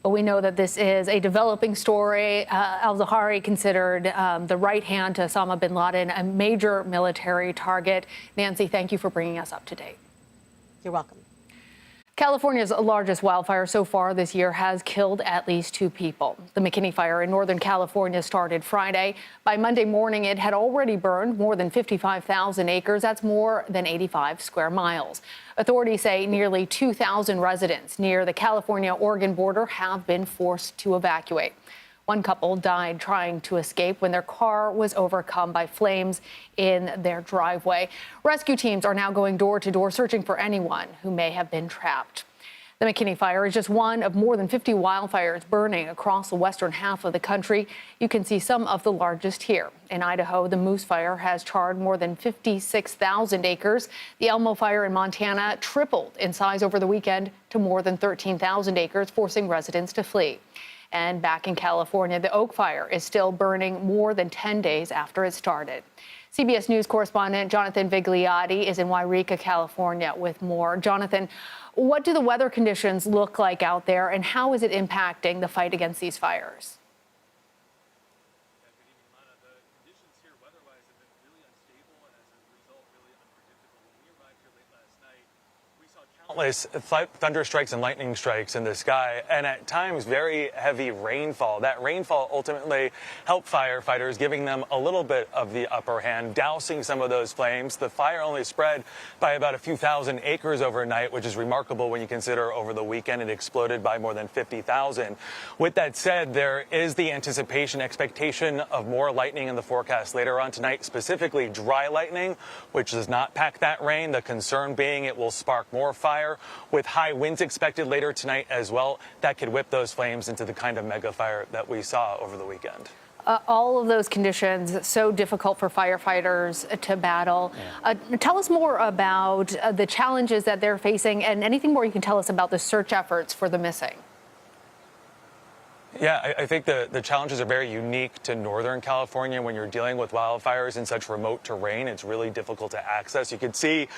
But we know that this is a developing story. Al-Zawahiri considered the right hand to Osama bin Laden, a major military target. Nancy, thank you for bringing us up to date. You're welcome. California's largest wildfire so far this year has killed at least 2 people. The McKinney fire in Northern California started Friday. By Monday morning, it had already burned more than 55,000 acres. That's more than 85 square miles. Authorities say nearly 2,000 residents near the California-Oregon border have been forced to evacuate. One couple died trying to escape when their car was overcome by flames in their driveway. Rescue teams are now going door to door searching for anyone who may have been trapped. The McKinney fire is just one of more than 50 wildfires burning across the western half of the country. You can see some of the largest here. In Idaho, the Moose Fire has charred more than 56,000 acres. The Elmo Fire in Montana tripled in size over the weekend to more than 13,000 acres, forcing residents to flee. And back in California, the Oak Fire is still burning more than 10 days after it started. CBS News correspondent Jonathan Vigliotti is in Yreka, California with more. Jonathan, what do the weather conditions look like out there, and how is it impacting the fight against these fires? Countless thunder strikes and lightning strikes in the sky, and at times very heavy rainfall. That rainfall ultimately helped firefighters, giving them a little bit of the upper hand, dousing some of those flames. The fire only spread by about a few thousand acres overnight, which is remarkable when you consider over the weekend it exploded by more than 50,000. With that said, there is the expectation of more lightning in the forecast later on tonight, specifically dry lightning, which does not pack that rain. The concern being it will spark more fire, with high winds expected later tonight as well. That could whip those flames into the kind of mega fire that we saw over the weekend. All of those conditions so difficult for firefighters to battle. Tell us more about the challenges that they're facing, and anything more you can tell us about the search efforts for the missing. Yeah, I think the challenges are very unique to Northern California. When you're dealing with wildfires in such remote terrain, it's really difficult to access. You can see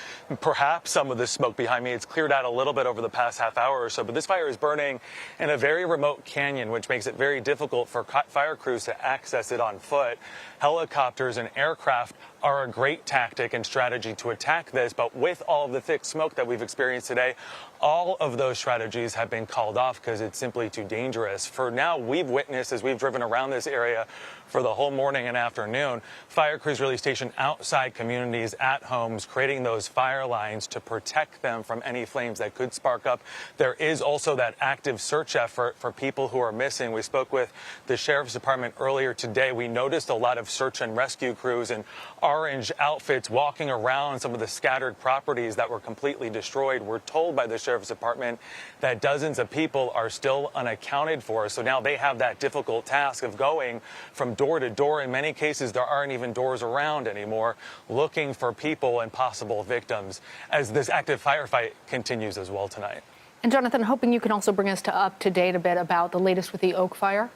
perhaps some of the smoke behind me. It's cleared out a little bit over the past half hour or so, but this fire is burning in a very remote canyon, which makes it very difficult for fire crews to access it on foot. Helicopters and aircraft are a great tactic and strategy to attack this, but with all of the thick smoke that we've experienced today, all of those strategies have been called off because it's simply too dangerous. For now, we've witnessed, as we've driven around this area for the whole morning and afternoon, fire crews really stationed outside communities, at homes, creating those fire lines to protect them from any flames that could spark up. There is also that active search effort for people who are missing. We spoke with the Sheriff's Department earlier today. We noticed a lot of search and rescue crews in orange outfits walking around some of the scattered properties that were completely destroyed. We're told by the Sheriff's Department that dozens of people are still unaccounted for. So now they have that difficult task of going from door to door. In many cases, there aren't even doors around anymore, looking for people and possible victims as this active firefight continues as well tonight. And Jonathan, hoping you can also bring us up to date a bit about the latest with the Oak Fire.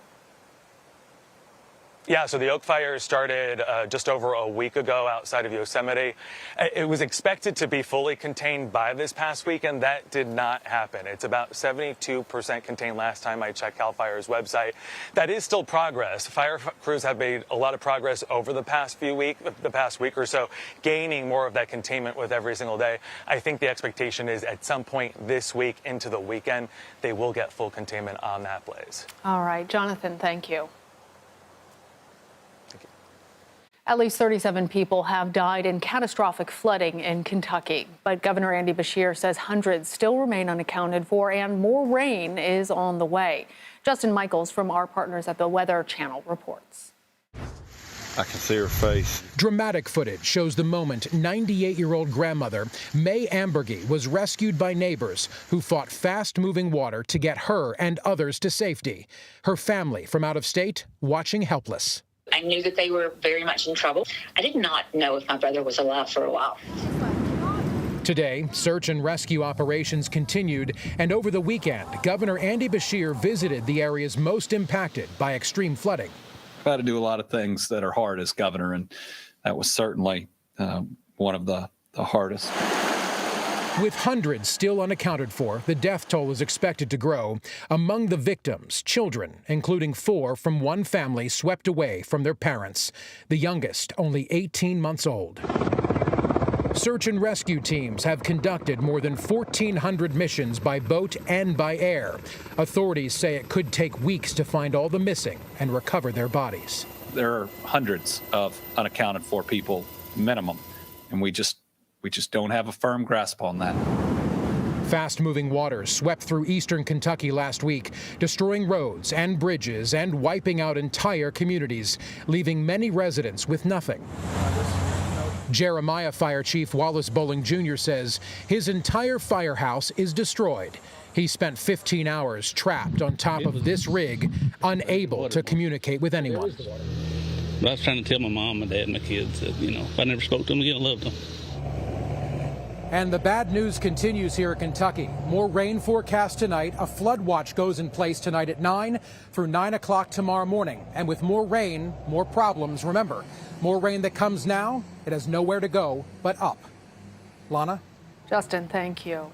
Yeah, so the Oak Fire started just over a week ago outside of Yosemite. It was expected to be fully contained by this past weekend. That did not happen. It's about 72% contained last time I checked CAL FIRE's website. That is still progress. Fire crews have made a lot of progress over the past week or so, gaining more of that containment with every single day. I think the expectation is at some point this week into the weekend, they will get full containment on that blaze. All right, Jonathan, thank you. At least 37 people have died in catastrophic flooding in Kentucky. But Governor Andy Beshear says hundreds still remain unaccounted for and more rain is on the way. Justin Michaels from our partners at the Weather Channel reports. I can see her face. Dramatic footage shows the moment 98-year-old grandmother May Ambergy was rescued by neighbors who fought fast-moving water to get her and others to safety. Her family from out of state watching helpless. I knew that they were very much in trouble. I did not know if my brother was alive for a while. Today, search and rescue operations continued, and over the weekend, Governor Andy Beshear visited the areas most impacted by extreme flooding. I've had to do a lot of things that are hard as governor, and that was certainly one of the hardest. With hundreds still unaccounted for, the death toll is expected to grow. Among the victims, children, including 4 from one family swept away from their parents, the youngest only 18 months old. Search and rescue teams have conducted more than 1,400 missions by boat and by air. Authorities say it could take weeks to find all the missing and recover their bodies. There are hundreds of unaccounted for people minimum, and we just don't have a firm grasp on that. Fast-moving waters swept through eastern Kentucky last week, destroying roads and bridges and wiping out entire communities, leaving many residents with nothing. Jeremiah Fire Chief Wallace Bowling Jr. says his entire firehouse is destroyed. He spent 15 hours trapped on top of this rig, unable to communicate with anyone. I was trying to tell my mom and dad and my kids that, if I never spoke to them again, I loved them. And the bad news continues here in Kentucky. More rain forecast tonight. A flood watch goes in place tonight at 9 through 9 o'clock tomorrow morning. And with more rain, more problems. Remember, more rain that comes now, it has nowhere to go but up. Lana? Justin, thank you.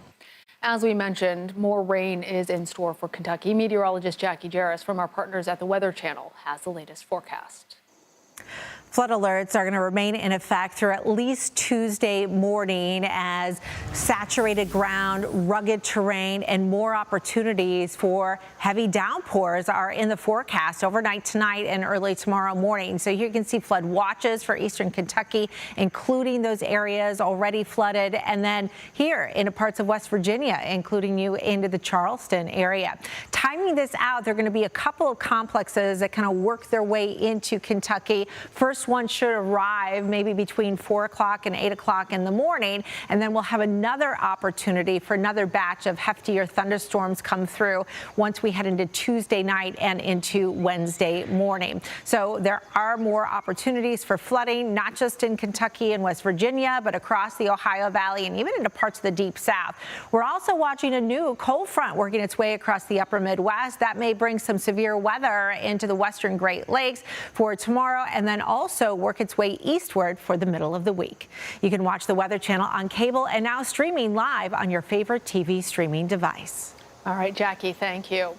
As we mentioned, more rain is in store for Kentucky. Meteorologist Jackie Jarris from our partners at the Weather Channel has the latest forecast. Flood alerts are going to remain in effect through at least Tuesday morning as saturated ground, rugged terrain, and more opportunities for heavy downpours are in the forecast overnight tonight and early tomorrow morning. So here you can see flood watches for eastern Kentucky, including those areas already flooded, and then here in parts of West Virginia, including you into the Charleston area. Timing this out, there are going to be a couple of complexes that kind of work their way into Kentucky. First one should arrive maybe between 4 o'clock and 8 o'clock in the morning, and then we'll have another opportunity for another batch of heftier thunderstorms come through once we head into Tuesday night and into Wednesday morning. So there are more opportunities for flooding, not just in Kentucky and West Virginia, but across the Ohio Valley and even into parts of the Deep South. We're also watching a new cold front working its way across the upper Midwest. That may bring some severe weather into the western Great Lakes for tomorrow, and then also work its way eastward for the middle of the week. You can watch the Weather Channel on cable and now streaming live on your favorite TV streaming device. All right, Jackie, thank you.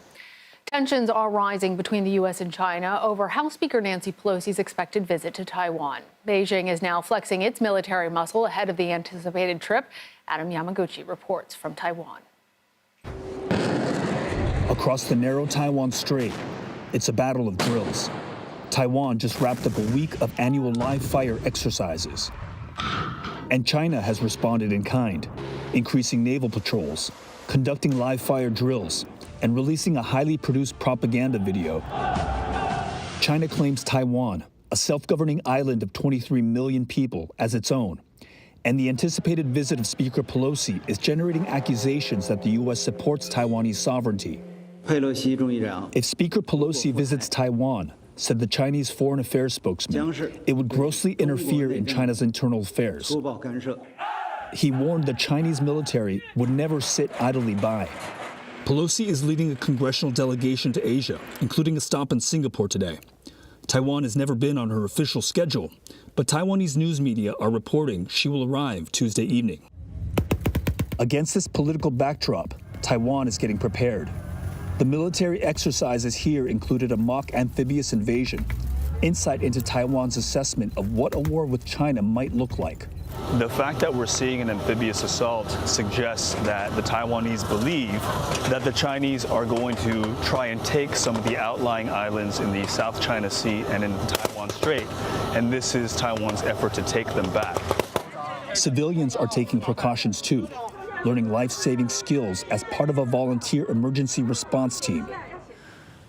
Tensions are rising between the U.S. and China over House Speaker Nancy Pelosi's expected visit to Taiwan. Beijing is now flexing its military muscle ahead of the anticipated trip. Adam Yamaguchi reports from Taiwan. Across the narrow Taiwan Strait, it's a battle of drills. Taiwan just wrapped up a week of annual live fire exercises. And China has responded in kind, increasing naval patrols, conducting live fire drills, and releasing a highly produced propaganda video. China claims Taiwan, a self-governing island of 23 million people, as its own. And the anticipated visit of Speaker Pelosi is generating accusations that the U.S. supports Taiwanese sovereignty. If Speaker Pelosi visits Taiwan, said the Chinese Foreign Affairs spokesman, it would grossly interfere in China's internal affairs. He warned the Chinese military would never sit idly by. Pelosi is leading a congressional delegation to Asia, including a stop in Singapore today. Taiwan has never been on her official schedule, but Taiwanese news media are reporting she will arrive Tuesday evening. Against this political backdrop, Taiwan is getting prepared. The military exercises here included a mock amphibious invasion, insight into Taiwan's assessment of what a war with China might look like. The fact that we're seeing an amphibious assault suggests that the Taiwanese believe that the Chinese are going to try and take some of the outlying islands in the South China Sea and in the Taiwan Strait, and this is Taiwan's effort to take them back. Civilians are taking precautions too, learning life-saving skills as part of a volunteer emergency response team.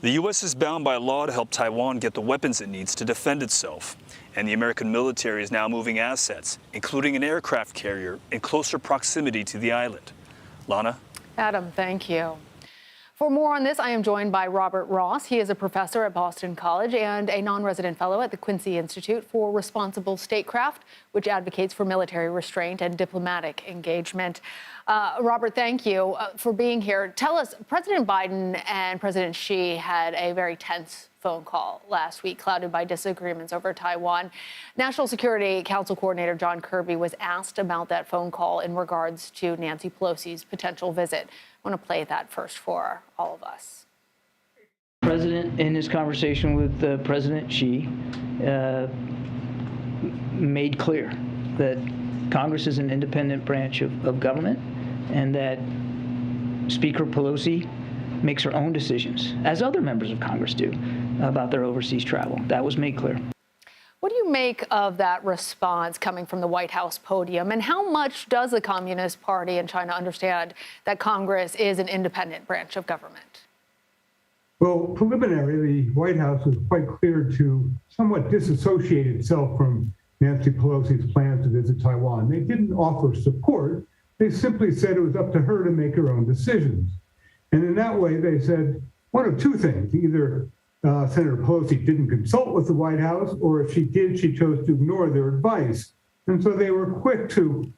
The U.S. is bound by law to help Taiwan get the weapons it needs to defend itself. And the American military is now moving assets, including an aircraft carrier, in closer proximity to the island. Lana? Adam, thank you. For more on this, I am joined by Robert Ross. He is a professor at Boston College and a non-resident fellow at the Quincy Institute for Responsible Statecraft, which advocates for military restraint and diplomatic engagement. Robert, thank you for being here. Tell us, President Biden and President Xi had a very tense phone call last week, clouded by disagreements over Taiwan. National Security Council Coordinator John Kirby was asked about that phone call in regards to Nancy Pelosi's potential visit. I want to play that first for all of us. The President, in his conversation with President Xi, made clear that Congress is an independent branch of government and that Speaker Pelosi makes her own decisions, as other members of Congress do, about their overseas travel. That was made clear. What do you make of that response coming from the White House podium? And how much does the Communist Party in China understand that Congress is an independent branch of government? Well, preliminarily, the White House was quite clear to somewhat disassociate itself from Nancy Pelosi's plans to visit Taiwan. They didn't offer support. They simply said it was up to her to make her own decisions. And in that way, they said one of two things. Either Senator Pelosi didn't consult with the White House, or if she did, she chose to ignore their advice. And so they were quick to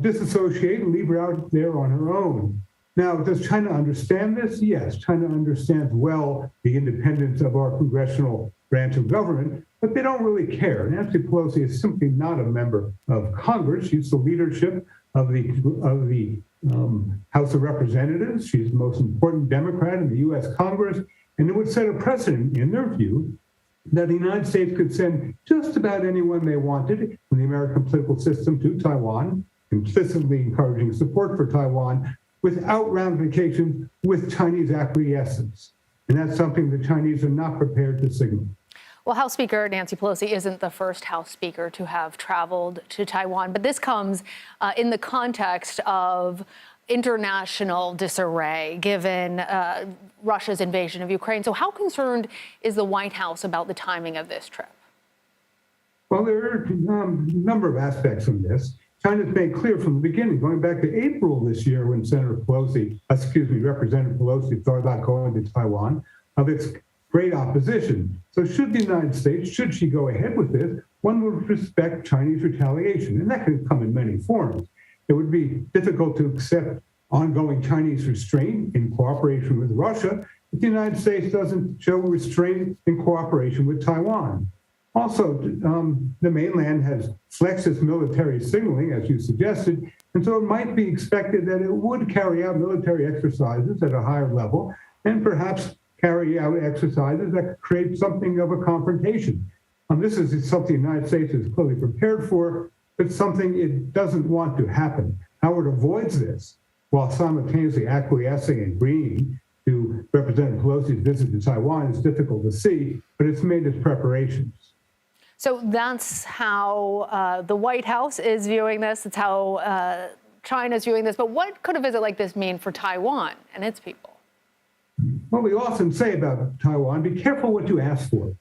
disassociate and leave her out there on her own. Now, does China understand this? Yes, China understands well the independence of our congressional branch of government, but they don't really care. Nancy Pelosi is simply not a member of Congress. She's the leadership of the House of Representatives. She's the most important Democrat in the U.S. Congress, and it would set a precedent, in their view, that the United States could send just about anyone they wanted from the American political system to Taiwan, implicitly encouraging support for Taiwan, without ramifications, with Chinese acquiescence. And that's something the Chinese are not prepared to signal. Well, House Speaker Nancy Pelosi isn't the first House Speaker to have traveled to Taiwan, but this comes in the context of international disarray, given Russia's invasion of Ukraine. So how concerned is the White House about the timing of this trip? Well, there are a number of aspects of this. China's made clear from the beginning, going back to April this year, when Representative Pelosi thought about going to Taiwan, of its great opposition. So should the United States, should she go ahead with this, one would respect Chinese retaliation, and that could come in many forms. It would be difficult to accept ongoing Chinese restraint in cooperation with Russia if the United States doesn't show restraint in cooperation with Taiwan. Also, the mainland has flexed its military signaling, as you suggested, and so it might be expected that it would carry out military exercises at a higher level and perhaps carry out exercises that could create something of a confrontation. This is something the United States is clearly prepared for, but something it doesn't want to happen. How it avoids this while simultaneously acquiescing and agreeing to Representative Pelosi's visit to Taiwan is difficult to see, but it's made its preparations. So that's how the White House is viewing this. It's how China's viewing this. But what could a visit like this mean for Taiwan and its people? Well, we often say about Taiwan, be careful what you ask for.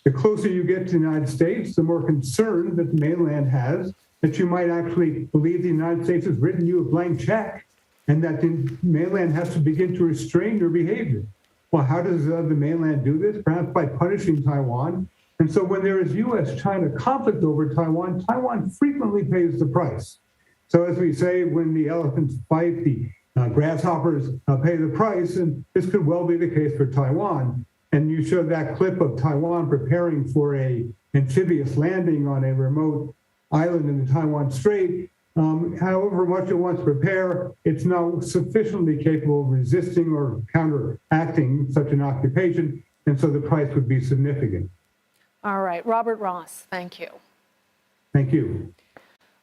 The closer you get to the United States, the more concern that the mainland has that you might actually believe the United States has written you a blank check and that the mainland has to begin to restrain your behavior. Well, how does the mainland do this? Perhaps by punishing Taiwan. And so when there is U.S. China conflict over Taiwan, Taiwan frequently pays the price. So as we say, when the elephants fight, the grasshoppers pay the price, and this could well be the case for Taiwan. And you showed that clip of Taiwan preparing for a amphibious landing on a remote island in the Taiwan Strait. However much it wants to prepare, it's now sufficiently capable of resisting or counteracting such an occupation, and so the price would be significant. All right, Robert Ross, thank you. Thank you.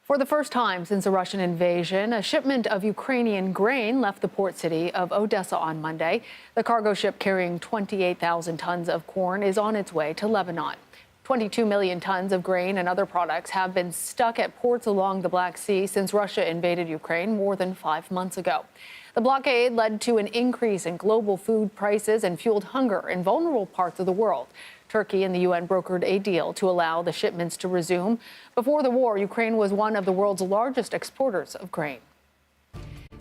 For the first time since the Russian invasion, a shipment of Ukrainian grain left the port city of Odessa on Monday. The cargo ship carrying 28,000 tons of corn is on its way to Lebanon. 22 million tons of grain and other products have been stuck at ports along the Black Sea since Russia invaded Ukraine more than 5 months ago. The blockade led to an increase in global food prices and fueled hunger in vulnerable parts of the world. Turkey and the UN brokered a deal to allow the shipments to resume. Before the war, Ukraine was one of the world's largest exporters of grain.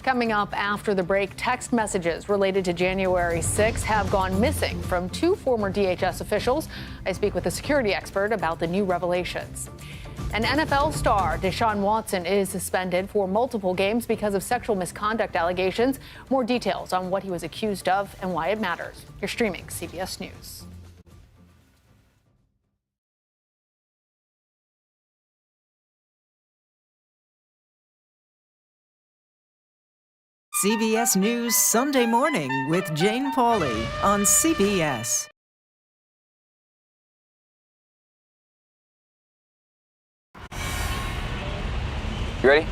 Coming up after the break, text messages related to January 6 have gone missing from 2 former DHS officials. I speak with a security expert about the new revelations. An NFL star, Deshaun Watson, is suspended for multiple games because of sexual misconduct allegations. More details on what he was accused of and why it matters. You're streaming CBS News. CBS News Sunday Morning with Jane Pauley on CBS. You ready?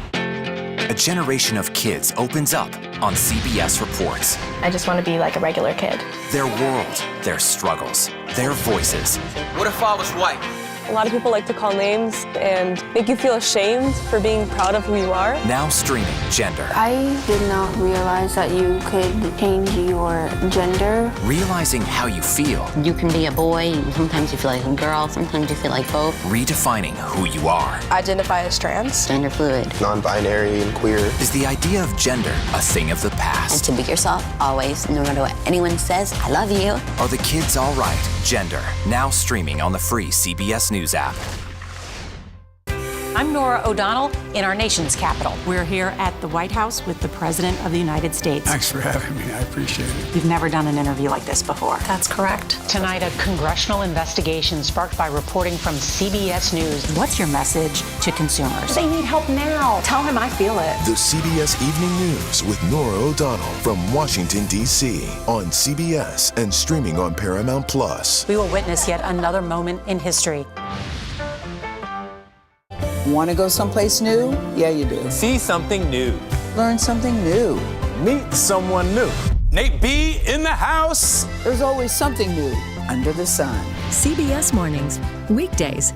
A generation of kids opens up on CBS Reports. I just want to be like a regular kid. Their world, their struggles, their voices. What if I was white? A lot of people like to call names and make you feel ashamed for being proud of who you are. Now streaming Gender. I did not realize that you could change your gender. Realizing how you feel. You can be a boy, sometimes you feel like a girl, sometimes you feel like both. Redefining who you are. Identify as trans. Gender fluid. Non-binary and queer. Is the idea of gender a thing of the past? And to be yourself, always, no matter what anyone says, I love you. Are the kids all right? Gender. Now streaming on the free CBS News app. I'm Norah O'Donnell in our nation's capital. We're here at the White House with the President of the United States. Thanks for having me. I appreciate it. You've never done an interview like this before. That's correct. Tonight, a congressional investigation sparked by reporting from CBS News. What's your message to consumers? They need help now. Tell him I feel it. The CBS Evening News with Norah O'Donnell from Washington, D.C. on CBS and streaming on Paramount Plus. We will witness yet another moment in history. Want to go someplace new? Yeah, you do. See something new. Learn something new. Meet someone new. Nate B in the house. There's always something new under the sun. CBS Mornings, weekdays.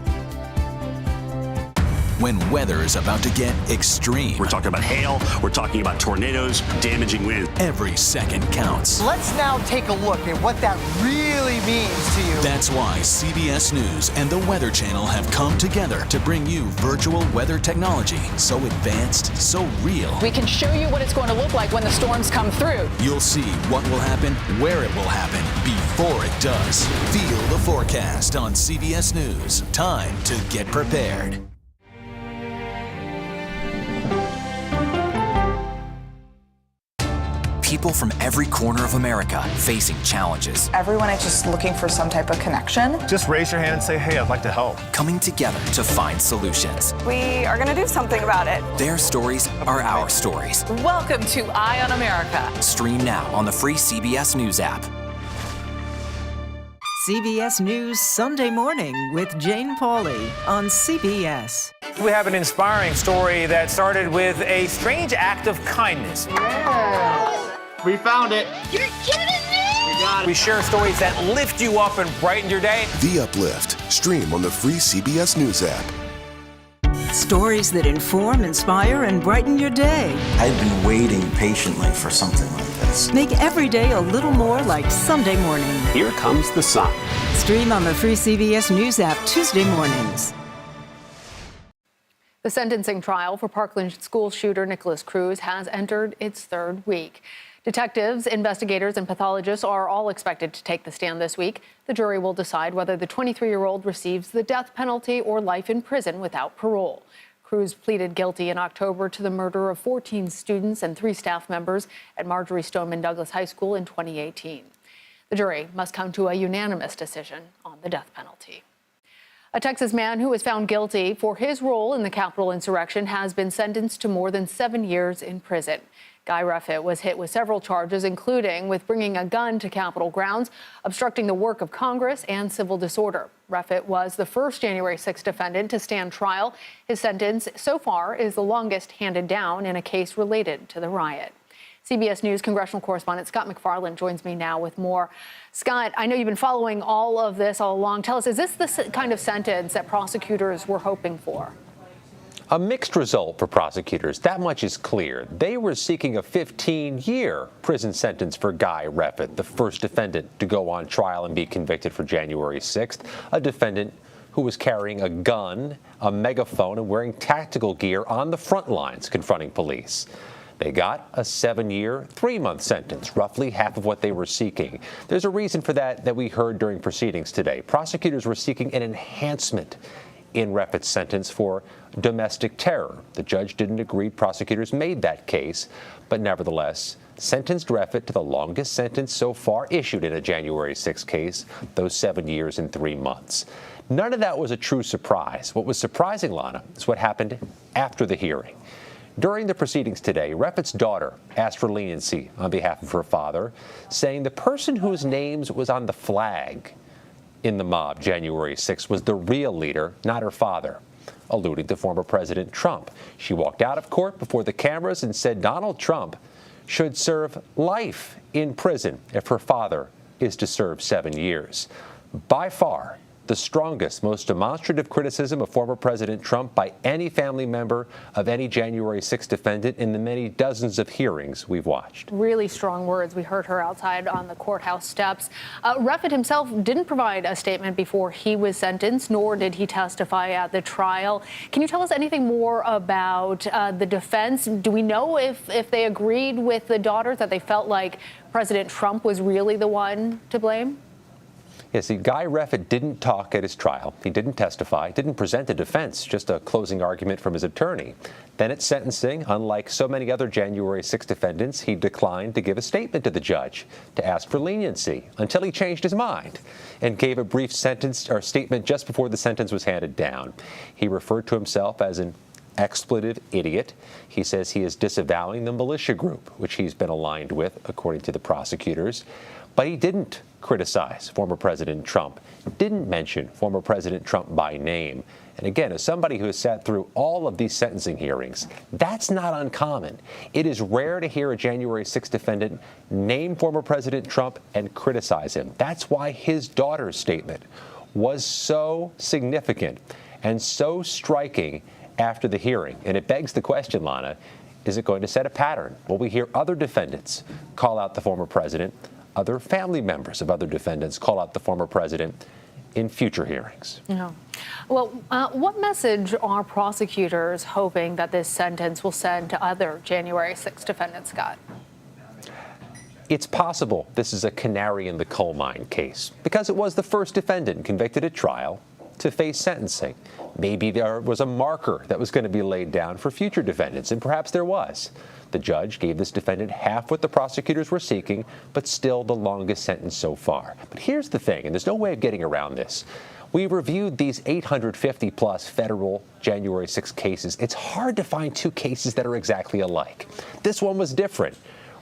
When weather is about to get extreme. We're talking about hail, we're talking about tornadoes, damaging winds. Every second counts. Let's now take a look at what that really means to you. That's why CBS News and the Weather Channel have come together to bring you virtual weather technology so advanced, so real. We can show you what it's going to look like when the storms come through. You'll see what will happen, where it will happen, before it does. Feel the forecast on CBS News. Time to get prepared. People from every corner of America facing challenges. Everyone is just looking for some type of connection. Just raise your hand and say, hey, I'd like to help. Coming together to find solutions. We are going to do something about it. Their stories are our stories. Welcome to Eye on America. Stream now on the free CBS News app. CBS News Sunday Morning with Jane Pauley on CBS. We have an inspiring story that started with a strange act of kindness. Yeah. We found it. You're kidding me! We got it. We share stories that lift you up and brighten your day. The Uplift. Stream on the free CBS News app. Stories that inform, inspire, and brighten your day. I've been waiting patiently for something like this. Make every day a little more like Sunday morning. Here comes the sun. Stream on the free CBS News app Tuesday mornings. The sentencing trial for Parkland school shooter Nicholas Cruz has entered its third week. Detectives, investigators, and pathologists are all expected to take the stand this week. The jury will decide whether the 23-year-old receives the death penalty or life in prison without parole. Cruz pleaded guilty in October to the murder of 14 students and 3 staff members at Marjorie Stoneman Douglas High School in 2018. The jury must come to a unanimous decision on the death penalty. A Texas man who was found guilty for his role in the Capitol insurrection has been sentenced to more than 7 years in prison. Guy Reffitt was hit with several charges, including with bringing a gun to Capitol grounds, obstructing the work of Congress, and civil disorder. Reffitt was the first January 6 defendant to stand trial. His sentence so far is the longest handed down in a case related to the riot. CBS News congressional correspondent Scott McFarland joins me now with more. Scott, I know you've been following all of this all along. Tell us, is this the kind of sentence that prosecutors were hoping for? A mixed result for prosecutors. That much is clear. They were seeking a 15-year prison sentence for Guy Reffitt, the first defendant to go on trial and be convicted for January 6th, a defendant who was carrying a gun, a megaphone, and wearing tactical gear on the front lines confronting police. They got a 7-year, 3-month sentence, roughly half of what they were seeking. There's a reason for that we heard during proceedings today. Prosecutors were seeking an enhancement in Reffitt's sentence for domestic terror. The judge didn't agree. Prosecutors made that case, but nevertheless sentenced Reffitt to the longest sentence so far issued in a January 6 case, those 7 years and 3 months. None of that was a true surprise. What was surprising, Lana, is what happened after the hearing. During the proceedings today, Reffitt's daughter asked for leniency on behalf of her father, saying the person whose names was on the flag in the mob January 6th was the real leader, not her father, alluding to former President Trump. She walked out of court before the cameras and said Donald Trump should serve life in prison if her father is to serve 7 years. By far, the strongest, most demonstrative criticism of former President Trump by any family member of any January 6th defendant in the many dozens of hearings we've watched. Really strong words. We heard her outside on the courthouse steps. Reffitt himself didn't provide a statement before he was sentenced, nor did he testify at the trial. Can you tell us anything more about the defense? Do we know if they agreed with the daughters that they felt like President Trump was really the one to blame? Yes, see, Guy Reffitt didn't talk at his trial. He didn't testify, didn't present a defense, just a closing argument from his attorney. Then at sentencing, unlike so many other January 6 defendants, he declined to give a statement to the judge to ask for leniency until he changed his mind and gave a brief statement just before the sentence was handed down. He referred to himself as an expletive idiot. He says he is disavowing the militia group, which he's been aligned with, according to the prosecutors. But he didn't criticize former President Trump, didn't mention former President Trump by name. And again, as somebody who has sat through all of these sentencing hearings, that's not uncommon. It is rare to hear a January 6 defendant name former President Trump and criticize him. That's why his daughter's statement was so significant and so striking after the hearing. And it begs the question, Lana, is it going to set a pattern? Will we hear other defendants call out the former president, other family members of other defendants call out the former president in future hearings? No. Well, what message are prosecutors hoping that this sentence will send to other January 6 defendants, Scott? It's possible this is a canary in the coal mine case because it was the first defendant convicted at trial to face sentencing. Maybe there was a marker that was going to be laid down for future defendants, and perhaps there was. The judge gave this defendant half what the prosecutors were seeking, but still the longest sentence so far. But here's the thing, and there's no way of getting around this. We reviewed these 850-plus federal January 6 cases. It's hard to find two cases that are exactly alike. This one was different.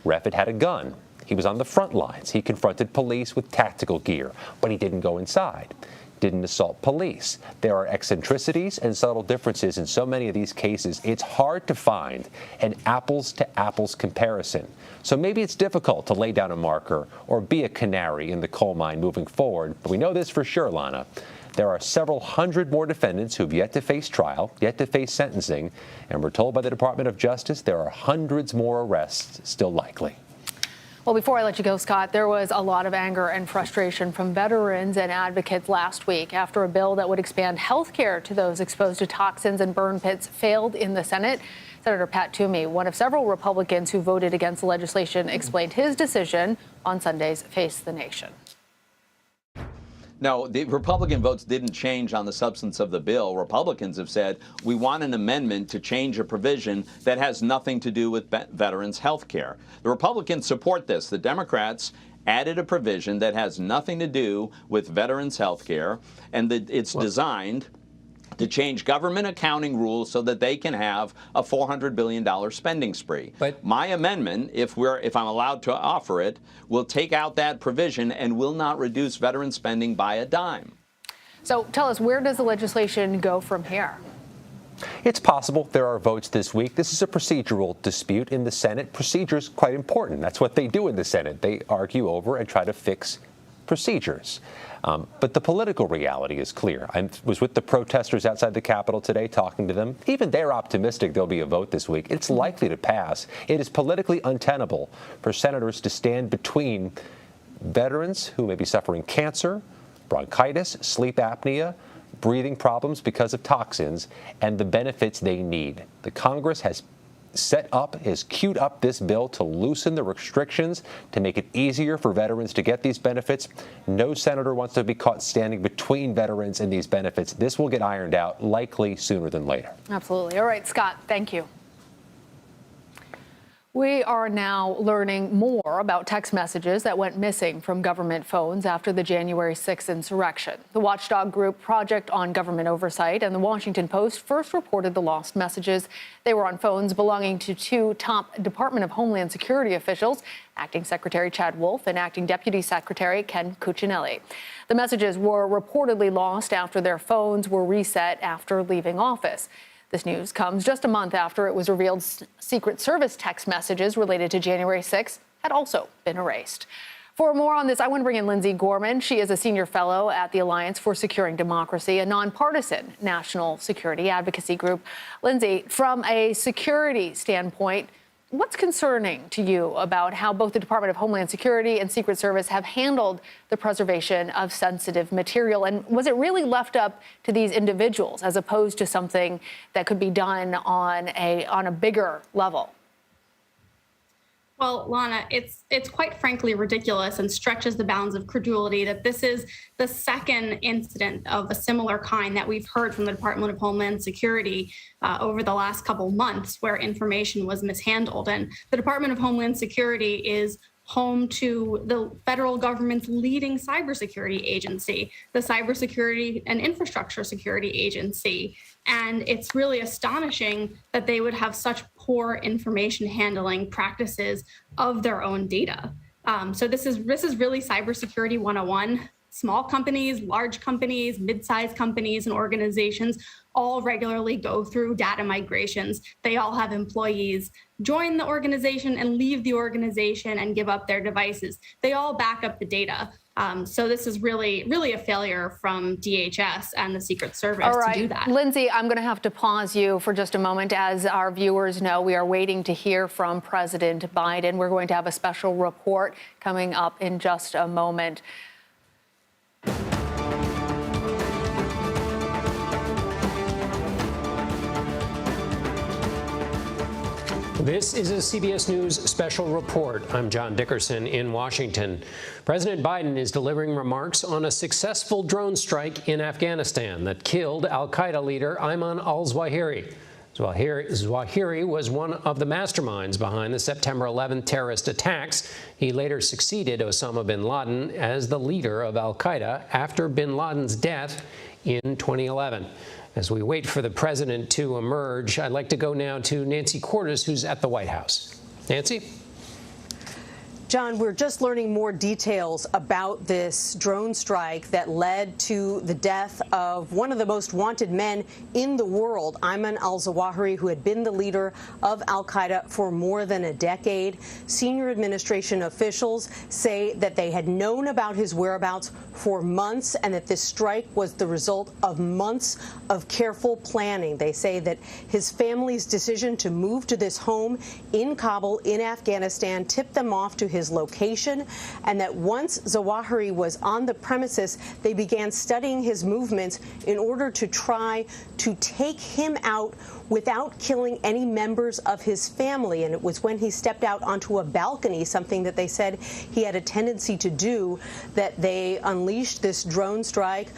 Reffitt had a gun. He was on the front lines. He confronted police with tactical gear, but he didn't go inside. Didn't assault police. There are eccentricities and subtle differences in so many of these cases. It's hard to find an apples-to-apples comparison. So maybe it's difficult to lay down a marker or be a canary in the coal mine moving forward. But we know this for sure, Lana. There are several hundred more defendants who've yet to face trial, yet to face sentencing, and we're told by the Department of Justice there are hundreds more arrests still likely. Well, before I let you go, Scott, there was a lot of anger and frustration from veterans and advocates last week after a bill that would expand health care to those exposed to toxins and burn pits failed in the Senate. Senator Pat Toomey, one of several Republicans who voted against the legislation, explained his decision on Sunday's Face the Nation. No, the Republican votes didn't change on the substance of the bill. Republicans have said, we want an amendment to change a provision that has nothing to do with veterans' health care. The Republicans support this. The Democrats added a provision that has nothing to do with veterans' health care, and it's designed to change government accounting rules so that they can have a $400 billion spending spree. But my amendment, if I'm allowed to offer it, will take out that provision and will not reduce veteran spending by a dime. So tell us, where does the legislation go from here? It's possible there are votes this week. This is a procedural dispute in the Senate. Procedure's quite important. That's what they do in the Senate. They argue over and try to fix procedures. But the political reality is clear. I was with the protesters outside the Capitol today talking to them. Even they're optimistic there'll be a vote this week. It's likely to pass. It is politically untenable for senators to stand between veterans who may be suffering cancer, bronchitis, sleep apnea, breathing problems because of toxins, and the benefits they need. The Congress has queued up this bill to loosen the restrictions, to make it easier for veterans to get these benefits. No senator wants to be caught standing between veterans and these benefits. This will get ironed out, likely sooner than later. Absolutely. All right, Scott, thank you. We are now learning more about text messages that went missing from government phones after the January 6th insurrection. The watchdog group Project on Government Oversight and the Washington Post first reported the lost messages. They were on phones belonging to two top Department of Homeland Security officials, Acting Secretary Chad Wolf and Acting Deputy Secretary Ken Cuccinelli. The messages were reportedly lost after their phones were reset after leaving office. This news comes just a month after it was revealed Secret Service text messages related to January 6th had also been erased. For more on this, I want to bring in Lindsay Gorman. She is a senior fellow at the Alliance for Securing Democracy, a nonpartisan national security advocacy group. Lindsay, from a security standpoint, what's concerning to you about how both the Department of Homeland Security and Secret Service have handled the preservation of sensitive material? And was it really left up to these individuals as opposed to something that could be done on a bigger level? Well, Lana, it's quite frankly ridiculous and stretches the bounds of credulity that this is the second incident of a similar kind that we've heard from the Department of Homeland Security over the last couple months where information was mishandled. And the Department of Homeland Security is home to the federal government's leading cybersecurity agency, the Cybersecurity and Infrastructure Security Agency. And it's really astonishing that they would have such poor information handling practices of their own data. So this is really cybersecurity 101. Small companies, large companies, mid-sized companies and organizations all regularly go through data migrations. They all have employees join the organization and leave the organization and give up their devices. They all back up the data. So this is really a failure from DHS and the Secret Service to do that. Lindsay, I'm going to have to pause you for just a moment. As our viewers know, we are waiting to hear from President Biden. We're going to have a special report coming up in just a moment. This is a CBS News special report. I'm John Dickerson in Washington. President Biden is delivering remarks on a successful drone strike in Afghanistan that killed al-Qaeda leader Ayman al-Zawahiri. Zawahiri was one of the masterminds behind the September 11th terrorist attacks. He later succeeded Osama bin Laden as the leader of al-Qaeda after bin Laden's death in 2011. As we wait for the president to emerge, I'd like to go now to Nancy Cordes, who's at the White House. Nancy? John, we're just learning more details about this drone strike that led to the death of one of the most wanted men in the world, Ayman al-Zawahiri, who had been the leader of al-Qaeda for more than a decade. Senior administration officials say that they had known about his whereabouts for months and that this strike was the result of months of careful planning. They say that his family's decision to move to this home in Kabul in Afghanistan tipped them off to his location, and that once Zawahiri was on the premises, they began studying his movements in order to try to take him out without killing any members of his family. And it was when he stepped out onto a balcony, something that they said he had a tendency to do, that they unleashed this drone strike,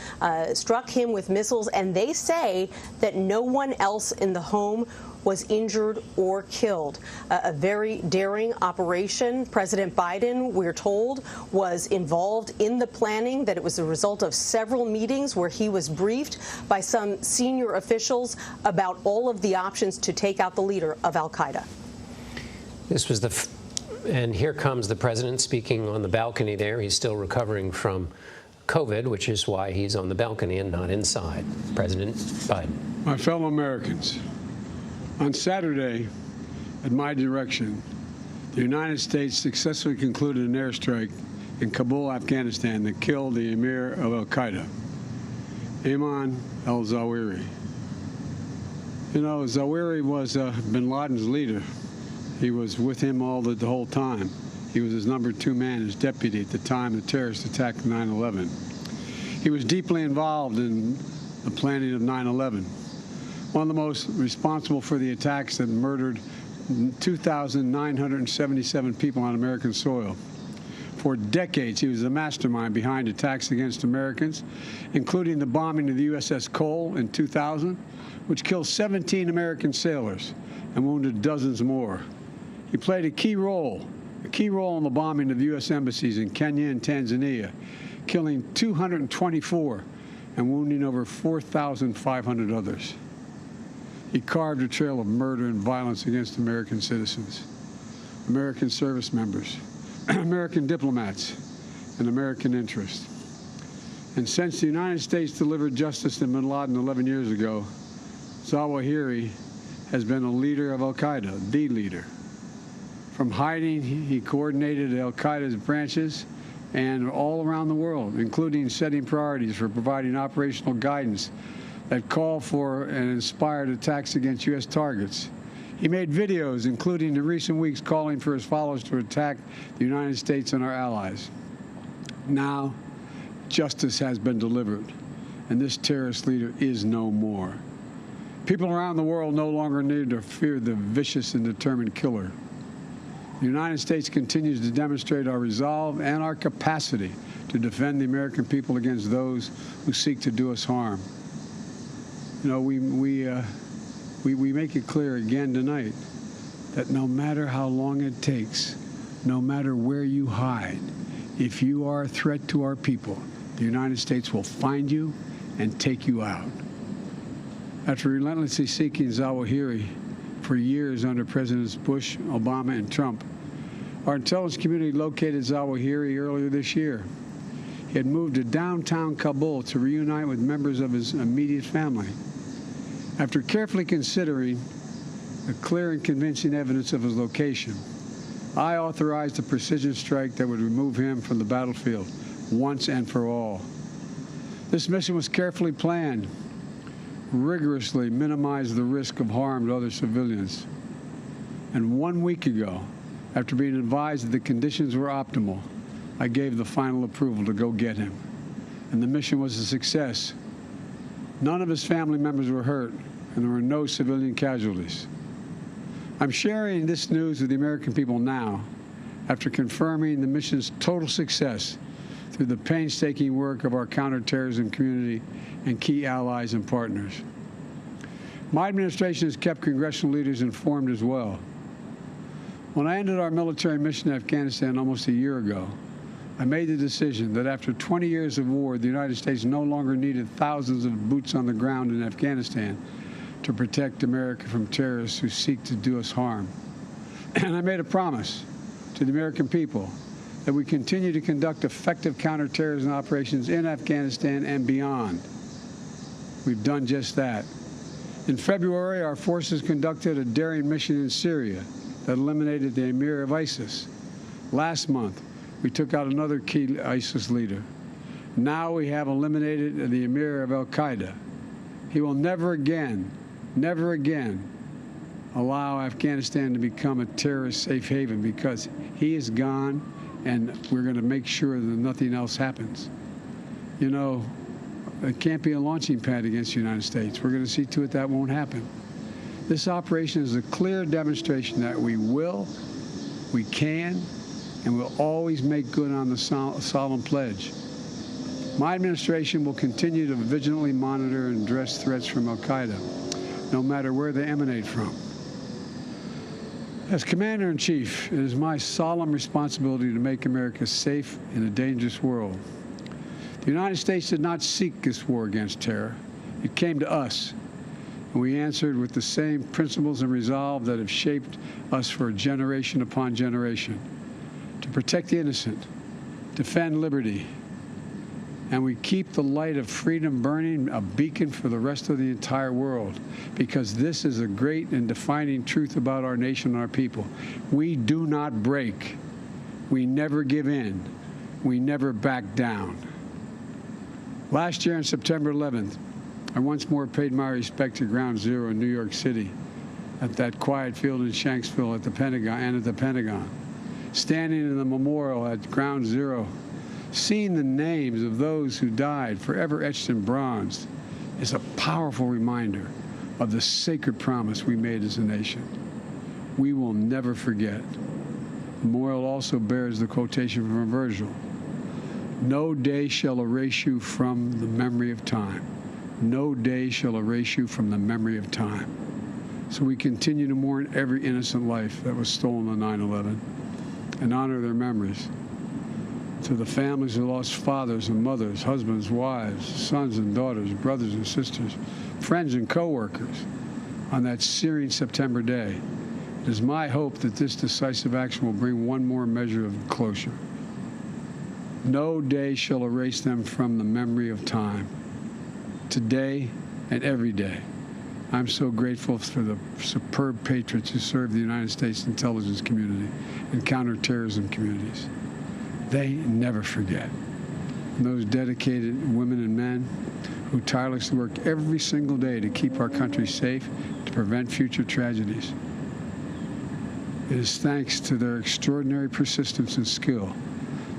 struck him with missiles, and they say that no one else in the home was injured or killed. A very daring operation. President Biden, we're told, was involved in the planning, that it was the result of several meetings where he was briefed by some senior officials about all of the options to take out the leader of al-Qaeda. This was and here comes the president speaking on the balcony there. He's still recovering from COVID, which is why he's on the balcony and not inside. President Biden. My fellow Americans, on Saturday, at my direction, the United States successfully concluded an airstrike in Kabul, Afghanistan, that killed the emir of al-Qaeda, Ayman al-Zawahiri. You know, Zawahiri was bin Laden's leader. He was with him the whole time. He was his number 2 man, his deputy at the time the terrorist attack of 9/11. He was deeply involved in the planning of 9/11. One of the most responsible for the attacks that murdered 2,977 people on American soil. For decades, he was the mastermind behind attacks against Americans, including the bombing of the USS Cole in 2000, which killed 17 American sailors and wounded dozens more. He played a key role in the bombing of U.S. embassies in Kenya and Tanzania, killing 224 and wounding over 4,500 others. He carved a trail of murder and violence against American citizens, American service members, American diplomats, and American interests. And since the United States delivered justice to bin Laden 11 years ago, Zawahiri has been a leader of al-Qaeda, the leader. From hiding, he coordinated al-Qaeda's branches and all around the world, including setting priorities for providing operational guidance that call for and inspired attacks against U.S. targets. He made videos, including in recent weeks, calling for his followers to attack the United States and our allies. Now, justice has been delivered, and this terrorist leader is no more. People around the world no longer need to fear the vicious and determined killer. The United States continues to demonstrate our resolve and our capacity to defend the American people against those who seek to do us harm. You know, we make it clear again tonight that no matter how long it takes, no matter where you hide, if you are a threat to our people, the United States will find you and take you out. After relentlessly seeking Zawahiri for years under Presidents Bush, Obama, and Trump, our intelligence community located Zawahiri earlier this year. He had moved to downtown Kabul to reunite with members of his immediate family. After carefully considering the clear and convincing evidence of his location, I authorized a precision strike that would remove him from the battlefield once and for all. This mission was carefully planned, rigorously minimized the risk of harm to other civilians. And 1 week ago, after being advised that the conditions were optimal, I gave the final approval to go get him. And the mission was a success. None of his family members were hurt, and there were no civilian casualties. I'm sharing this news with the American people now, after confirming the mission's total success through the painstaking work of our counterterrorism community and key allies and partners. My administration has kept congressional leaders informed as well. When I ended our military mission in Afghanistan almost a year ago, I made the decision that after 20 years of war, the United States no longer needed thousands of boots on the ground in Afghanistan to protect America from terrorists who seek to do us harm. And I made a promise to the American people that we continue to conduct effective counterterrorism operations in Afghanistan and beyond. We've done just that. In February, our forces conducted a daring mission in Syria that eliminated the emir of ISIS. Last month, we took out another key ISIS leader. Now we have eliminated the emir of al-Qaeda. He will never again allow Afghanistan to become a terrorist safe haven, because he is gone, and we're going to make sure that nothing else happens. You know, it can't be a launching pad against the United States. We're going to see to it that won't happen. This operation is a clear demonstration that we will, we can, and will always make good on the solemn pledge. My administration will continue to vigilantly monitor and address threats from al-Qaeda, no matter where they emanate from. As Commander-in-Chief, it is my solemn responsibility to make America safe in a dangerous world. The United States did not seek this war against terror. It came to us, and we answered with the same principles and resolve that have shaped us for generation upon generation: to protect the innocent, defend liberty, and we keep the light of freedom burning, a beacon for the rest of the entire world, because this is a great and defining truth about our nation and our people. We do not break. We never give in. We never back down. Last year on September 11th, I once more paid my respect to Ground Zero in New York City, at that quiet field in Shanksville at the Pentagon, standing in the memorial at Ground Zero, seeing the names of those who died forever etched in bronze, is a powerful reminder of the sacred promise we made as a nation. We will never forget. The memorial also bears the quotation from Virgil: "No day shall erase you from the memory of time. No day shall erase you from the memory of time." So we continue to mourn every innocent life that was stolen on 9/11 and honor their memories. To the families who lost fathers and mothers, husbands, wives, sons and daughters, brothers and sisters, friends and co-workers on that searing September day, it is my hope that this decisive action will bring one more measure of closure. No day shall erase them from the memory of time. Today and every day, I'm so grateful for the superb patriots who serve the United States intelligence community and counterterrorism communities. They never forget. And those dedicated women and men who tirelessly work every single day to keep our country safe, to prevent future tragedies. It is thanks to their extraordinary persistence and skill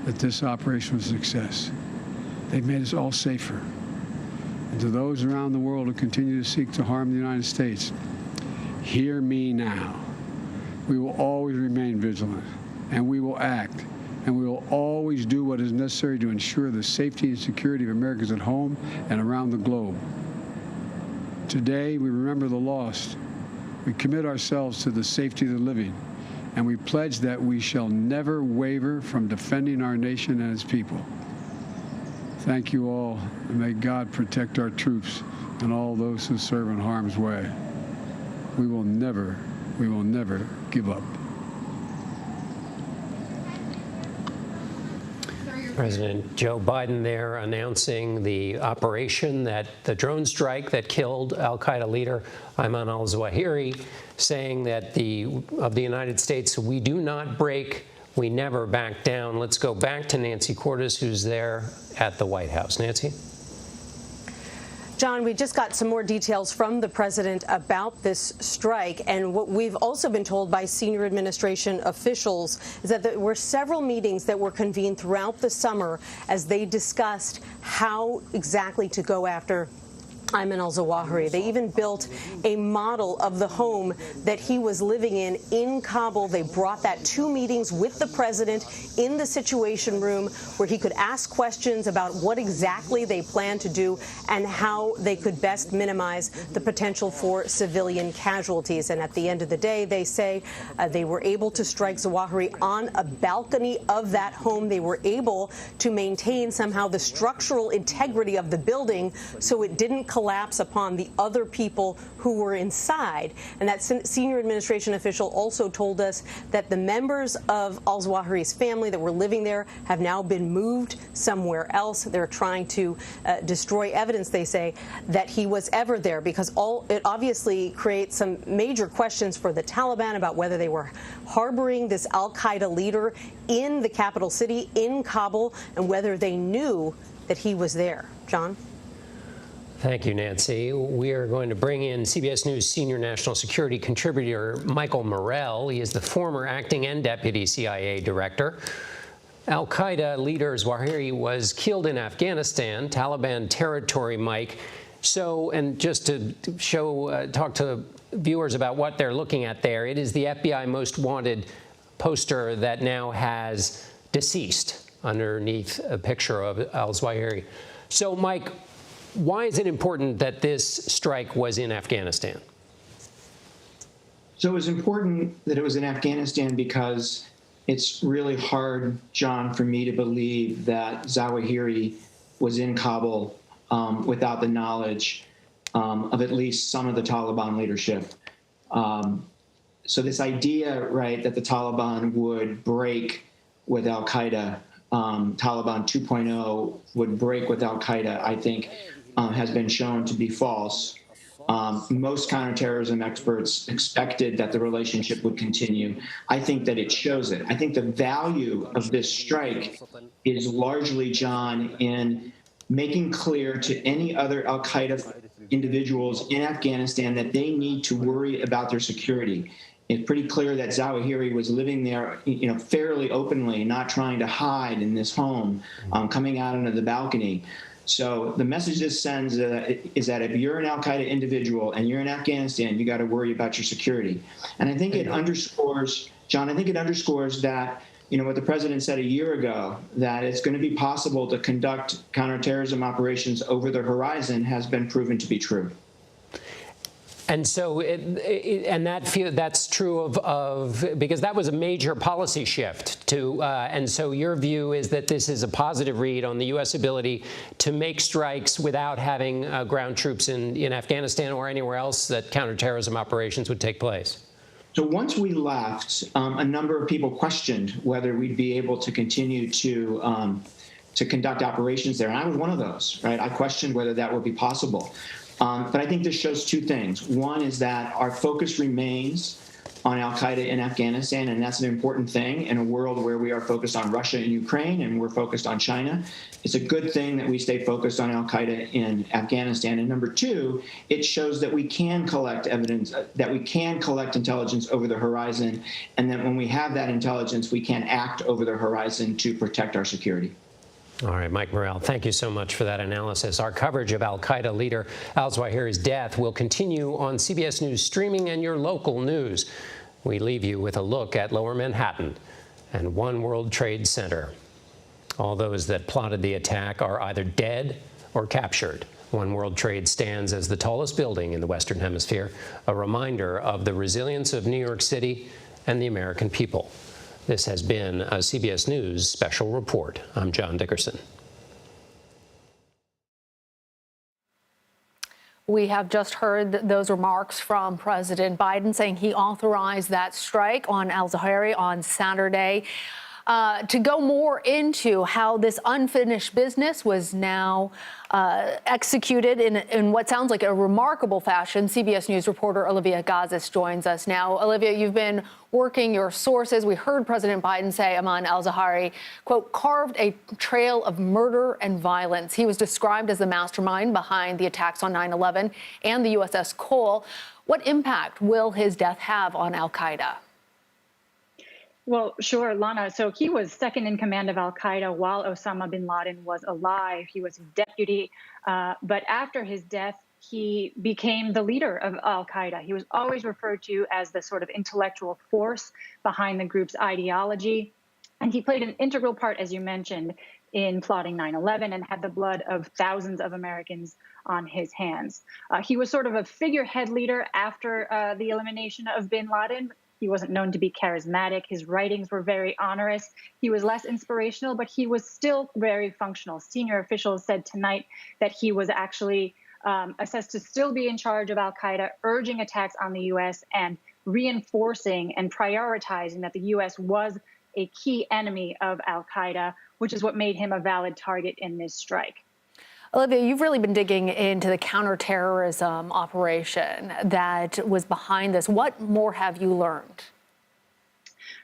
that this operation was a success. They've made us all safer. And to those around the world who continue to seek to harm the United States, hear me now. We will always remain vigilant, and we will act, and we will always do what is necessary to ensure the safety and security of Americans at home and around the globe. Today, we remember the lost. We commit ourselves to the safety of the living, and we pledge that we shall never waver from defending our nation and its people. Thank you all, and may God protect our troops and all those who serve in harm's way. We will never give up. President Joe Biden there announcing the operation, that the drone strike that killed al-Qaeda leader Ayman al-Zawahiri, saying that of the United States, we do not break, we never back down. Let's go back to Nancy Cordes, who's there at the White House. Nancy? John, we just got some more details from the president about this strike, and what we've also been told by senior administration officials is that there were several meetings that were convened throughout the summer as they discussed how exactly to go after Ayman al-Zawahiri. They even built a model of the home that he was living in Kabul. They brought that to meetings with the president in the Situation Room, where he could ask questions about what exactly they plan to do and how they could best minimize the potential for civilian casualties. And at the end of the day, they say they were able to strike Zawahiri on a balcony of that home. They were able to maintain somehow the structural integrity of the building so it didn't collapse upon the other people who were inside. And that senior administration official also told us that the members of al-Zawahiri's family that were living there have now been moved somewhere else. They're trying to destroy evidence, they say, that he was ever there, because it obviously creates some major questions for the Taliban about whether they were harboring this al-Qaeda leader in the capital city, in Kabul, and whether they knew that he was there. John? Thank you, Nancy. We are going to bring in CBS News senior national security contributor Michael Morell. He is the former acting and deputy CIA director. Al-Qaeda leader Zawahiri was killed in Afghanistan, Taliban territory, Mike. So, and just to talk to viewers about what they're looking at there, it is the FBI most wanted poster that now has deceased underneath a picture of al-Zawahiri. So, Mike, why is it important that this strike was in Afghanistan? So it was important that it was in Afghanistan because it's really hard, John, for me to believe that Zawahiri was in Kabul without the knowledge of at least some of the Taliban leadership. So this idea, right, that the Taliban would break with al-Qaeda, Taliban 2.0 would break with al-Qaeda, I think, has been shown to be false. Most counterterrorism experts expected that the relationship would continue. I think that it shows it. I think the value of this strike is largely, John, in making clear to any other al-Qaeda individuals in Afghanistan that they need to worry about their security. It's pretty clear that Zawahiri was living there, fairly openly, not trying to hide in this home, coming out onto the balcony. So the message this sends is that if you're an al-Qaeda individual and you're in Afghanistan, you got to worry about your security. And I think it underscores, John, that, what the president said a year ago, that it's going to be possible to conduct counterterrorism operations over the horizon has been proven to be true. And so, that's true of because that was a major policy shift to, and so your view is that this is a positive read on the U.S. ability to make strikes without having ground troops in Afghanistan or anywhere else that counterterrorism operations would take place. So once we left, a number of people questioned whether we'd be able to continue to conduct operations there, and I was one of those. Right, I questioned whether that would be possible. But I think this shows two things. One is that our focus remains on al-Qaeda in Afghanistan, and that's an important thing in a world where we are focused on Russia and Ukraine, and we're focused on China. It's a good thing that we stay focused on al-Qaeda in Afghanistan. And number two, it shows that we can collect evidence, that we can collect intelligence over the horizon, and that when we have that intelligence, we can act over the horizon to protect our security. All right, Mike Morrell, thank you so much for that analysis. Our coverage of al-Qaeda leader al-Zawahiri's death will continue on CBS News Streaming and your local news. We leave you with a look at Lower Manhattan and One World Trade Center. All those that plotted the attack are either dead or captured. One World Trade stands as the tallest building in the Western Hemisphere, a reminder of the resilience of New York City and the American people. This has been a CBS News special report. I'm John Dickerson. We have just heard those remarks from President Biden saying he authorized that strike on al-Zawahiri on Saturday. To go more into how this unfinished business was now executed in what sounds like a remarkable fashion, CBS News reporter Olivia Gazis joins us now. Olivia, you've been working your sources. We heard President Biden say Ayman al-Zawahiri, quote, carved a trail of murder and violence. He was described as the mastermind behind the attacks on 9/11 and the USS Cole. What impact will his death have on al-Qaeda? Well, sure, Lana. So he was second in command of al-Qaeda while Osama bin Laden was alive. He was deputy. But after his death, he became the leader of al-Qaeda. He was always referred to as the sort of intellectual force behind the group's ideology. And he played an integral part, as you mentioned, in plotting 9/11 and had the blood of thousands of Americans on his hands. He was sort of a figurehead leader after the elimination of bin Laden. He wasn't known to be charismatic. His writings were very onerous. He was less inspirational, but he was still very functional. Senior officials said tonight that he was actually assessed to still be in charge of al-Qaeda, urging attacks on the U.S. and reinforcing and prioritizing that the U.S. was a key enemy of al-Qaeda, which is what made him a valid target in this strike. Olivia, you've really been digging into the counterterrorism operation that was behind this. What more have you learned?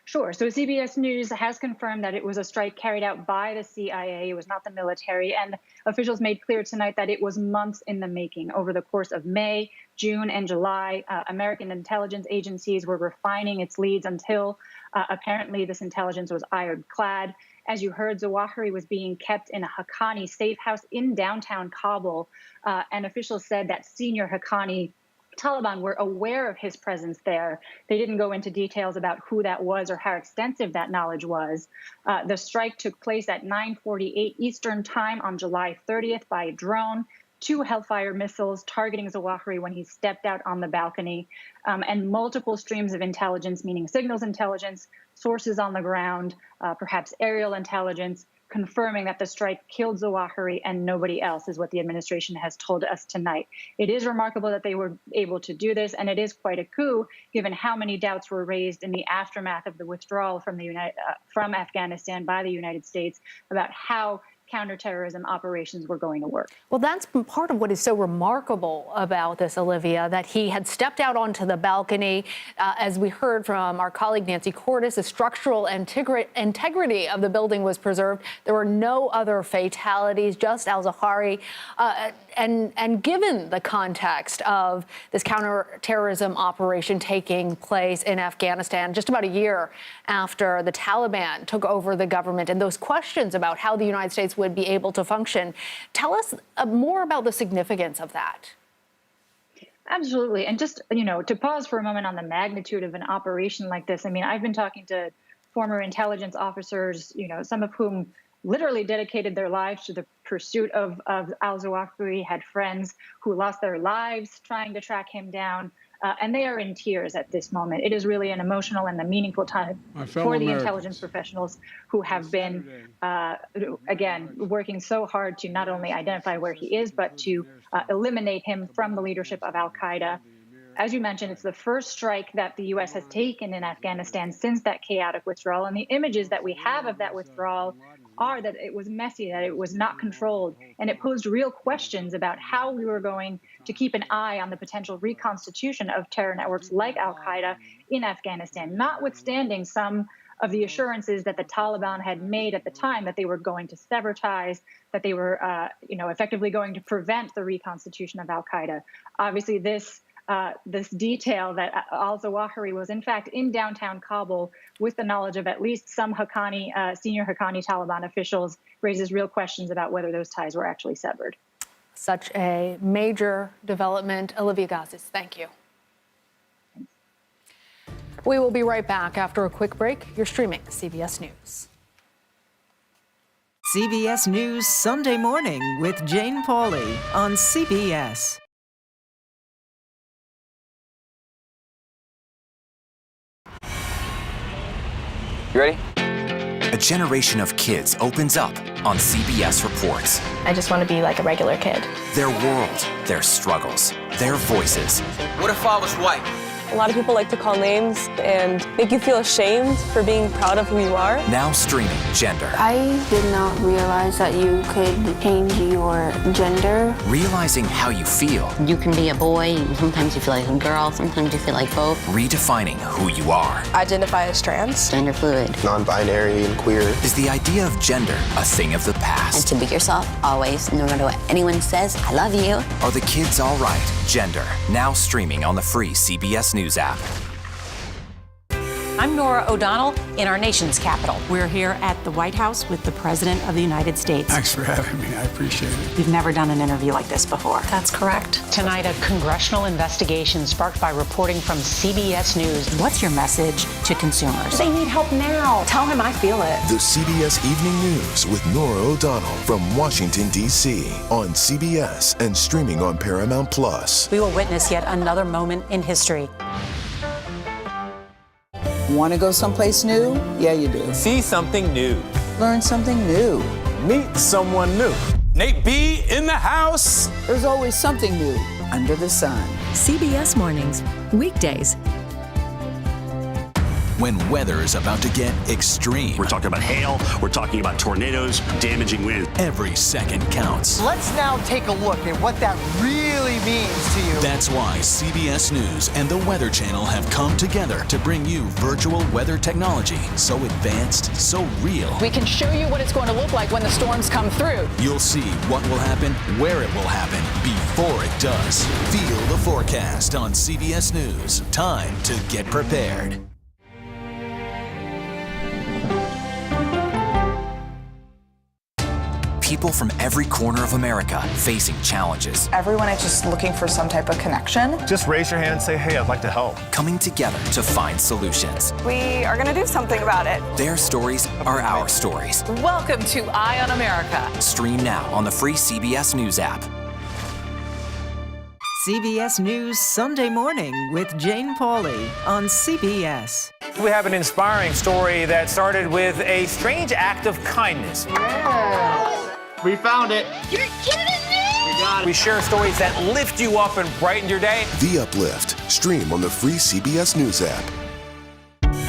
Sure. So CBS News has confirmed that it was a strike carried out by the CIA. It was not the military. And officials made clear tonight that it was months in the making. Over the course of May, June, and July, American intelligence agencies were refining its leads until apparently this intelligence was ironclad. As you heard, Zawahiri was being kept in a Haqqani safe house in downtown Kabul, and officials said that senior Haqqani Taliban were aware of his presence there. They didn't go into details about who that was or how extensive that knowledge was. The strike took place at 9:48 Eastern Time on July 30th by a drone. 2 Hellfire missiles targeting Zawahiri when he stepped out on the balcony, and multiple streams of intelligence, meaning signals intelligence, sources on the ground, perhaps aerial intelligence, confirming that the strike killed Zawahiri and nobody else, is what the administration has told us tonight. It is remarkable that they were able to do this, and it is quite a coup, given how many doubts were raised in the aftermath of the withdrawal from Afghanistan by the United States about how counterterrorism operations were going to work. Well, that's part of what is so remarkable about this, Olivia, that he had stepped out onto the balcony. As we heard from our colleague Nancy Cordes, the structural integrity of the building was preserved. There were no other fatalities, just al-Zawahiri. And given the context of this counterterrorism operation taking place in Afghanistan just about a year after the Taliban took over the government, and those questions about how the United States would be able to function, tell us more about the significance of that. Absolutely. And just, to pause for a moment on the magnitude of an operation like this, I mean, I've been talking to former intelligence officers, some of whom literally dedicated their lives to the pursuit of al-Zawahiri, had friends who lost their lives trying to track him down. And they are in tears at this moment. It is really an emotional and a meaningful time for the intelligence professionals who have been, again, working so hard to not only identify where he is, but to eliminate him from the leadership of al-Qaeda. As you mentioned, it's the first strike that the U.S. has taken in Afghanistan since that chaotic withdrawal. And the images that we have of that withdrawal are that it was messy, that it was not controlled, and it posed real questions about how we were going to keep an eye on the potential reconstitution of terror networks like al-Qaeda in Afghanistan, notwithstanding some of the assurances that the Taliban had made at the time that they were going to sever ties, that they were, effectively going to prevent the reconstitution of al-Qaeda. Obviously, this detail that al-Zawahiri was in fact in downtown Kabul with the knowledge of at least some senior Haqqani Taliban officials raises real questions about whether those ties were actually severed. Such a major development. Olivia Gazis, thank you. We will be right back after a quick break. You're streaming CBS News. CBS News Sunday Morning with Jane Pauley on CBS. You ready? A generation of kids opens up on CBS Reports. I just want to be like a regular kid. Their world, their struggles, their voices. What if I was white? A lot of people like to call names and make you feel ashamed for being proud of who you are. Now streaming Gender. I did not realize that you could change your gender. Realizing how you feel. You can be a boy, sometimes you feel like a girl, sometimes you feel like both. Redefining who you are. Identify as trans. Gender fluid. Non-binary and queer. Is the idea of gender a thing of the past? And to be yourself, always, no matter what anyone says, I love you. Are the kids all right? Gender. Now streaming on the free CBS News app. I'm Nora O'Donnell in our nation's capital. We're here at the White House with the President of the United States. Thanks for having me. I appreciate it. We've never done an interview like this before. That's correct. Tonight, a congressional investigation sparked by reporting from CBS News. What's your message to consumers? They need help now. Tell them I feel it. The CBS Evening News with Nora O'Donnell from Washington, D.C. on CBS and streaming on Paramount Plus. We will witness yet another moment in history. Want to go someplace new? Yeah, you do. See something new. Learn something new. Meet someone new. Nate B in the house. There's always something new under the sun. CBS Mornings, weekdays. When weather is about to get extreme. We're talking about hail, we're talking about tornadoes, damaging winds. Every second counts. Let's now take a look at what that really means to you. That's why CBS News and the Weather Channel have come together to bring you virtual weather technology so advanced, so real. We can show you what it's going to look like when the storms come through. You'll see what will happen, where it will happen, before it does. Feel the forecast on CBS News. Time to get prepared. People from every corner of America facing challenges. Everyone is just looking for some type of connection. Just raise your hand and say, hey, I'd like to help. Coming together to find solutions. We are going to do something about it. Their stories are our stories. Welcome to Eye on America. Stream now on the free CBS News app. CBS News Sunday Morning with Jane Pauley on CBS. We have an inspiring story that started with a strange act of kindness. Yeah. We found it. You're kidding me! We got it. We share stories that lift you up and brighten your day. The Uplift. Stream on the free CBS News app.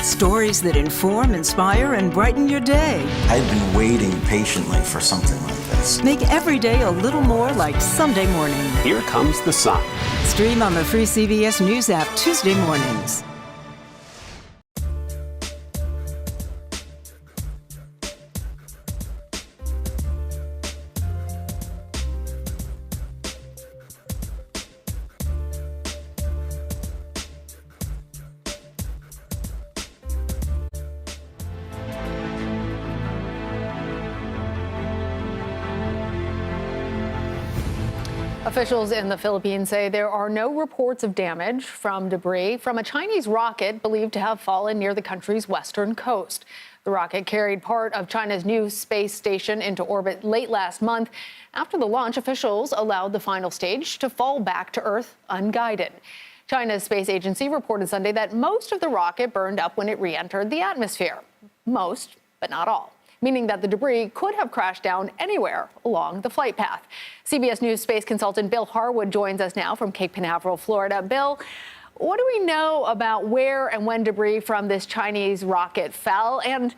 Stories that inform, inspire, and brighten your day. I've been waiting patiently for something like this. Make every day a little more like Sunday morning. Here comes the sun. Stream on the free CBS News app Tuesday mornings. Officials in the Philippines say there are no reports of damage from debris from a Chinese rocket believed to have fallen near the country's western coast. The rocket carried part of China's new space station into orbit late last month. After the launch, officials allowed the final stage to fall back to Earth unguided. China's space agency reported Sunday that most of the rocket burned up when it re-entered the atmosphere. Most, but not all, meaning that the debris could have crashed down anywhere along the flight path. CBS News space consultant Bill Harwood joins us now from Cape Canaveral, Florida. Bill, what do we know about where and when debris from this Chinese rocket fell? And